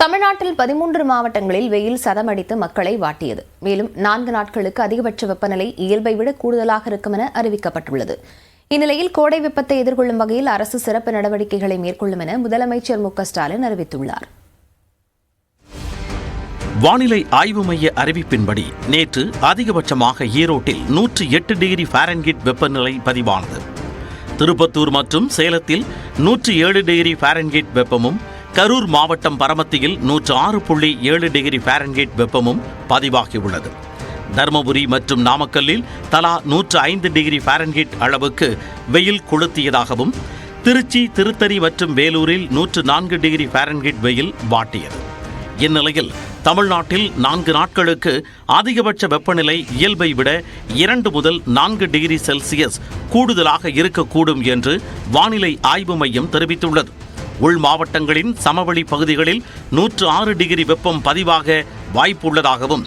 தமிழ்நாட்டில் 13 மாவட்டங்களில் வெயில் சதமடித்து மக்களை வாட்டியது. மேலும் 4 நாட்களுக்கு அதிகபட்ச வெப்பநிலை இயல்பை விட கூடுதலாக இருக்கும் என அறிவிக்கப்பட்டுள்ளது. இந்நிலையில் கோடை வெப்பத்தை எதிர்கொள்ளும் வகையில் அரசு சிறப்பு நடவடிக்கைகளை மேற்கொள்ளும் என முதலமைச்சர் மு.க.ஸ்டாலின் அறிவித்துள்ளார். வானிலை ஆய்வு மைய அறிவிப்பின்படி நேற்று அதிகபட்சமாக ஈரோட்டில் 108 டிகிரி ஃபாரன்ஹீட் வெப்பநிலை பதிவானது. திருப்பத்தூர் மற்றும் சேலத்தில் 107 டிகிரி ஃபாரன்ஹீட் வெப்பமும், கரூர் மாவட்டம் பரமத்தியில் 106.7 டிகிரி ஃபாரன்ஹீட் வெப்பமும் பதிவாகியுள்ளது. தருமபுரி மற்றும் நாமக்கல்லில் தலா 105 டிகிரி ஃபாரன்ஹீட் அளவுக்கு வெயில் கொளுத்தியதாகவும், திருச்சி, திருத்தணி மற்றும் வேலூரில் 104 டிகிரி ஃபாரன்ஹீட் வெயில் வாட்டியது. இந்நிலையில் தமிழ்நாட்டில் 4 நாட்களுக்கு அதிகபட்ச வெப்பநிலை இயல்பை விட 2 முதல் 4 டிகிரி செல்சியஸ் கூடுதலாக இருக்கக்கூடும் என்று வானிலை ஆய்வு மையம் தெரிவித்துள்ளது. உள் மாவட்டங்களின் சமவெளி பகுதிகளில் 106 டிகிரி வெப்பம் பதிவாக வாய்ப்புள்ளதாகவும்,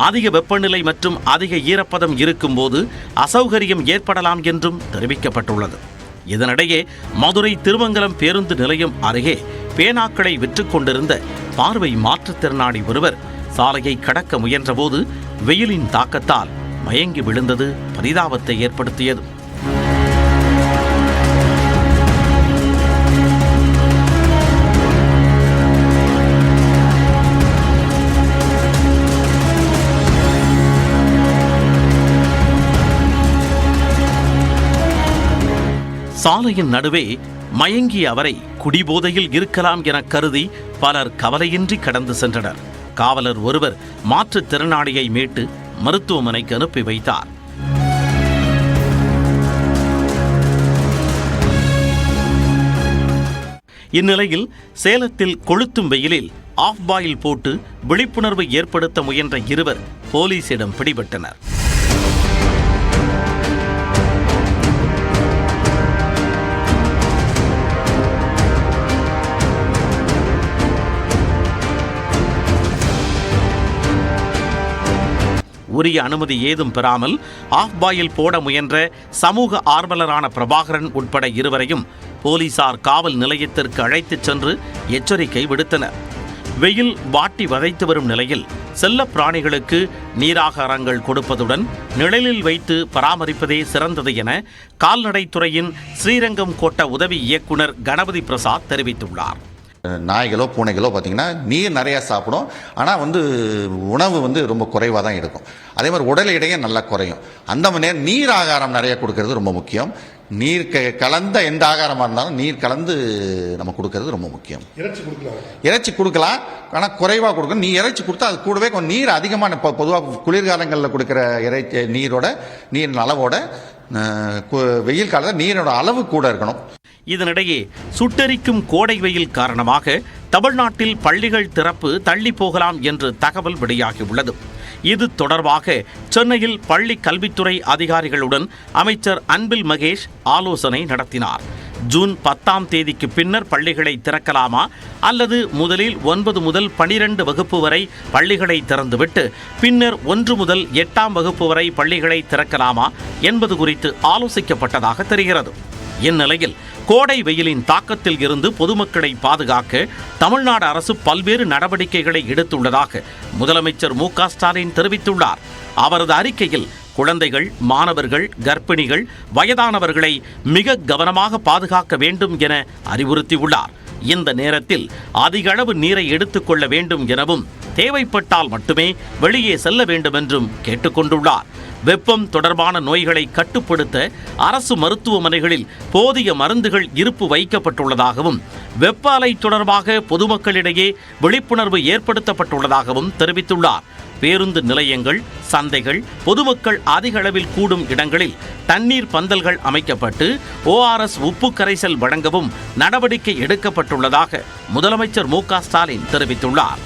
அதிக வெப்பநிலை மற்றும் அதிக ஈரப்பதம் இருக்கும்போது அசௌகரியம் ஏற்படலாம் என்றும் தெரிவிக்கப்பட்டுள்ளது. இதனிடையே மதுரை திருமங்கலம் பேருந்து நிலையம் அருகே பேனாக்களை விற்றுக் கொண்டிருந்த பார்வை மாற்றுத்திறனாளி ஒருவர் சாலையை கடக்க முயன்றபோது வெயிலின் தாக்கத்தால் மயங்கி விழுந்தது பரிதாபத்தை ஏற்படுத்தியது. சாலையின் நடுவே மயங்கிய அவரை குடிபோதையில் இருக்கலாம் என கருதி பலர் கவலையின்றி கடந்து சென்றனர். காவலர் ஒருவர் மாற்றுத்திறனாளியை மீட்டு மருத்துவமனைக்கு அனுப்பி வைத்தார். இந்நிலையில் சேலத்தில் கொளுத்தும் வெயிலில் ஆஃப் பாயில் போட்டு விழிப்புணர்வு ஏற்படுத்த முயன்ற இருவர் போலீசிடம் பிடிபட்டனர். உரிய அனுமதி ஏதும் பெறாமல் ஆஃப் பாயில் போட முயன்ற சமூக ஆர்வலரான பிரபாகரன் உட்பட இருவரையும் போலீசார் காவல் நிலையத்திற்கு அழைத்துச் சென்று எச்சரிக்கை விடுத்தனர். வெயில் வாட்டி வதைத்து வரும் நிலையில் செல்ல பிராணிகளுக்கு நீராகாரங்கள் கொடுப்பதுடன் நிழலில் வைத்து பராமரிப்பதே சிறந்தது என கால்நடைத்துறையின் ஸ்ரீரங்கம் கோட்ட உதவி இயக்குனர் கணபதி பிரசாத் தெரிவித்துள்ளார். நாய்களோ பூனைகளோ பார்த்தீங்கன்னா நீர் நிறையா சாப்பிடும், ஆனால் உணவு ரொம்ப குறைவாக தான் இருக்கும். அதே மாதிரி உடல் எடையும் நல்லா குறையும். அந்த நேரம் நீர் ஆகாரம் நிறைய கொடுக்கறது ரொம்ப முக்கியம். நீர் கலந்த எந்த ஆகாரமாக இருந்தாலும் நீர் கலந்து நம்ம கொடுக்கறது ரொம்ப முக்கியம். இறைச்சி கொடுக்கலாம், ஆனால் குறைவாக கொடுக்கணும். நீ இறைச்சி கொடுத்தா அது கூடவே கொஞ்சம் நீர் அதிகமான, பொதுவாக குளிர்காலங்களில் கொடுக்குற இறைச்சி நீரோட நீரின் அளவோட வெயில் காலத்தில் நீரோட அளவு கூட இருக்கணும். இதனிடையே சுட்டெரிக்கும் கோடை வெயில் காரணமாக தமிழ்நாட்டில் பள்ளிகள் திறப்பு தள்ளி போகலாம் என்று தகவல் வெளியாகியுள்ளது. இது தொடர்பாக சென்னையில் பள்ளி கல்வித்துறை அதிகாரிகளுடன் அமைச்சர் அன்பில் மகேஷ் ஆலோசனை நடத்தினார். ஜூன் 10ஆம் தேதிக்கு பின்னர் பள்ளிகளை திறக்கலாமா அல்லது முதலில் 9 முதல் 12 வகுப்பு வரை பள்ளிகளை திறந்துவிட்டு பின்னர் 1 முதல் 8ஆம் வகுப்பு வரை பள்ளிகளை திறக்கலாமா என்பது குறித்து ஆலோசிக்கப்பட்டதாக தெரிகிறது. இந்நிலையில் கோடை வெயிலின் தாக்கத்தில் இருந்து பொதுமக்களை பாதுகாக்க தமிழ்நாடு அரசு பல்வேறு நடவடிக்கைகளை எடுத்துள்ளதாக முதலமைச்சர் மு.க.ஸ்டாலின் தெரிவித்துள்ளார். அவரது அறிக்கையில் குழந்தைகள், மாணவர்கள், கர்ப்பிணிகள், வயதானவர்களை மிக கவனமாக பாதுகாக்க வேண்டும் என அறிவுறுத்தியுள்ளார். இந்த நேரத்தில் அதிக அளவு நீரை எடுத்துக்கொள்ள வேண்டும் எனவும், தேவைப்பட்டால் மட்டுமே வெளியே செல்ல வேண்டும் என்றும் கேட்டுக்கொண்டுள்ளார். வெப்பம் தொடர்பான நோய்களை கட்டுப்படுத்த அரசு மருத்துவமனைகளில் போதிய மருந்துகள் இருப்பு வைக்கப்பட்டுள்ளதாகவும், வெப்ப அலை தொடர்பாக பொதுமக்களிடையே விழிப்புணர்வு ஏற்படுத்தப்பட்டுள்ளதாகவும் தெரிவித்துள்ளார். பேருந்து நிலையங்கள், சந்தைகள், பொதுமக்கள் அதிக அளவில் கூடும் இடங்களில் தண்ணீர் பந்தல்கள் அமைக்கப்பட்டு ORS உப்பு கரைசல் வழங்கவும் நடவடிக்கை எடுக்கப்பட்டுள்ளதாக முதலமைச்சர் மு.க.ஸ்டாலின் தெரிவித்துள்ளார்.